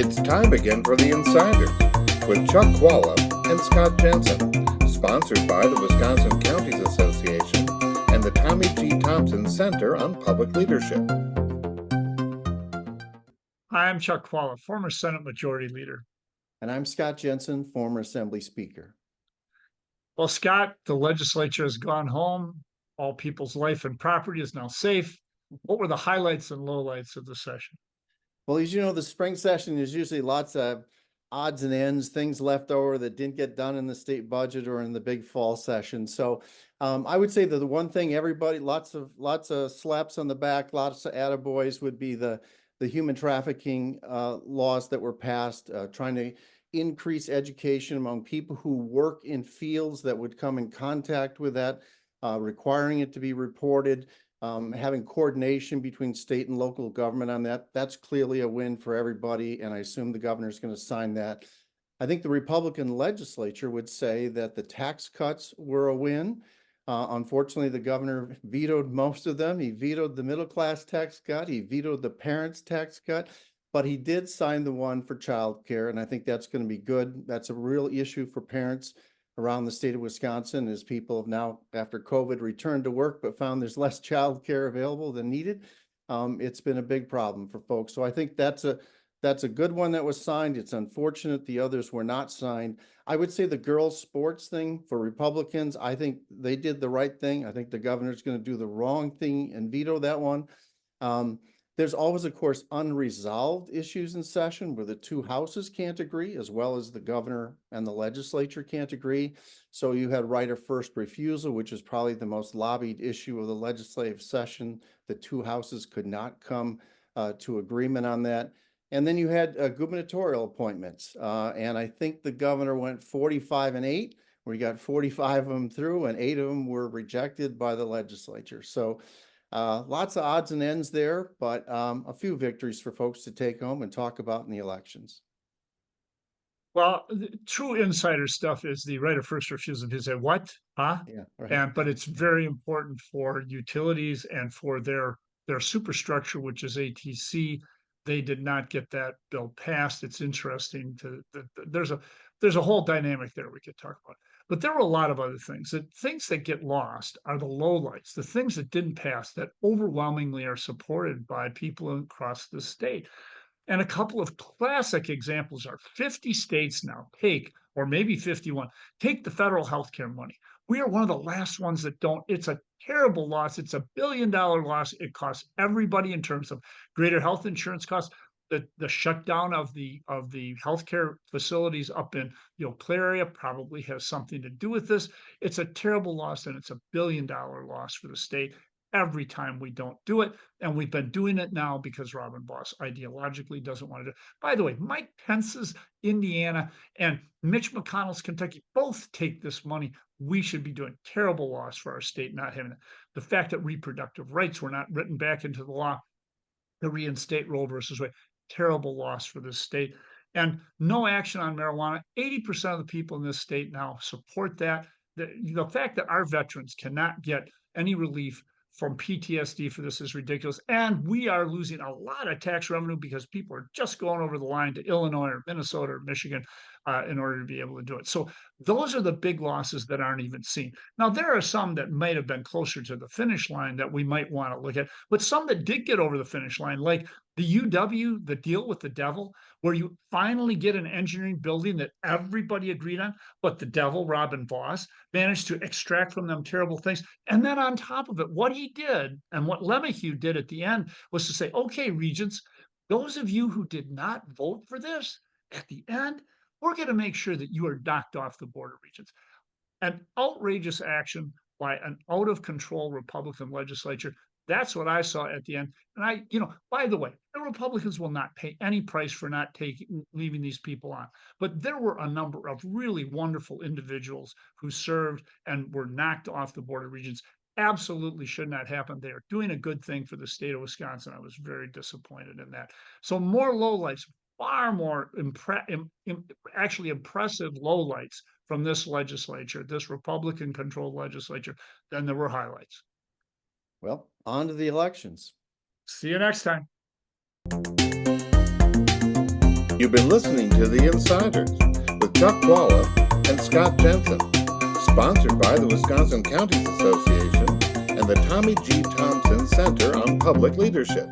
It's time again for the Insiders with Chuck Chvala and Scott Jensen, sponsored by the Wisconsin Counties Association and the Tommy G. Thompson Center on Public Leadership. Hi, I'm Chuck Chvala, former Senate Majority Leader. And I'm Scott Jensen, former Assembly Speaker. Well, Scott, the legislature has gone home. All people's life and property is now safe. What were the highlights and lowlights of the session? Well, as you know, the spring session is usually lots of odds and ends, things left over that didn't get done in the state budget or in the big fall session. So I would say that the one thing everybody, lots of slaps on the back, lots of attaboys would be the human trafficking laws that were passed, trying to increase education among people who work in fields that would come in contact with that, requiring it to be reported. Having coordination between state and local government on that, that's clearly a win for everybody. And I assume the governor's going to sign that. I think the Republican legislature would say that the tax cuts were a win. Unfortunately, the governor vetoed most of them. He vetoed the middle class tax cut. He vetoed the parents' tax cut, but he did sign the one for childcare. And I think that's going to be good. That's a real issue for parents around the state of Wisconsin, as people have now, after COVID, returned to work, but found there's less child care available than needed. It's been a big problem for folks. So I think that's a good one that was signed. It's unfortunate the others were not signed. I would say the girls' sports thing for Republicans, I think they did the right thing. I think the governor's going to do the wrong thing and veto that one. There's always, of course, unresolved issues in session where the two houses can't agree, as well as the governor and the legislature can't agree. So you had right of first refusal, which is probably the most lobbied issue of the legislative session. The two houses could not come to agreement on that. And then you had gubernatorial appointments. And I think the governor went 45-8, where he got 45 of them through and 8 of them were rejected by the legislature. So lots of odds and ends there, but a few victories for folks to take home and talk about in the elections. Well, true insider stuff is the right of first refusal. He said, what? Huh? Yeah, right. But it's very important for utilities and for their superstructure, which is ATC. They did not get that bill passed. It's interesting there's a whole dynamic there we could talk about. But there were a lot of other things. The things that get lost are the lowlights, the things that didn't pass that overwhelmingly are supported by people across the state. And a couple of classic examples are 50 states now take, or maybe 51, take the federal health care money. We are one of the last ones that don't. It's a terrible loss. It's $1 billion loss. It costs everybody in terms of greater health insurance costs. The shutdown of the healthcare facilities up in the Eau Claire area probably has something to do with this. It's a terrible loss, and it's $1 billion loss for the state every time we don't do it. And we've been doing it now because Robin Boss ideologically doesn't want to do it. By the way, Mike Pence's Indiana and Mitch McConnell's Kentucky both take this money. We should be doing terrible loss for our state not having it. The fact that reproductive rights were not written back into the law to reinstate Roe versus Wade, terrible loss for this state. And no action on marijuana. 80% of the people in this state now support that. The fact that our veterans cannot get any relief from PTSD for this is ridiculous. And we are losing a lot of tax revenue because people are just going over the line to Illinois or Minnesota or Michigan in order to be able to do it. So those are the big losses that aren't even seen. Now, there are some that might have been closer to the finish line that we might want to look at, but some that did get over the finish line, like the UW, the deal with the devil, where you finally get an engineering building that everybody agreed on, but the devil, Robin Voss, managed to extract from them terrible things. And then on top of it, what he did and what LeMahieu did at the end was to say, okay, regents, those of you who did not vote for this, at the end, we're going to make sure that you are knocked off the board of regents. An outrageous action by an out of control Republican legislature. That's what I saw at the end. And by the way, the Republicans will not pay any price for not leaving these people on. But there were a number of really wonderful individuals who served and were knocked off the board of regents. Absolutely should not happen. They are doing a good thing for the state of Wisconsin. I was very disappointed in that. So more lowlights, far more actually impressive lowlights from this legislature, this Republican-controlled legislature, than there were highlights. Well, on to the elections. See you next time. You've You've been listening to The Insiders with Chuck Chvala and Scott Jensen, sponsored by the Wisconsin Counties Association and the Tommy G. Thompson Center on Public Leadership.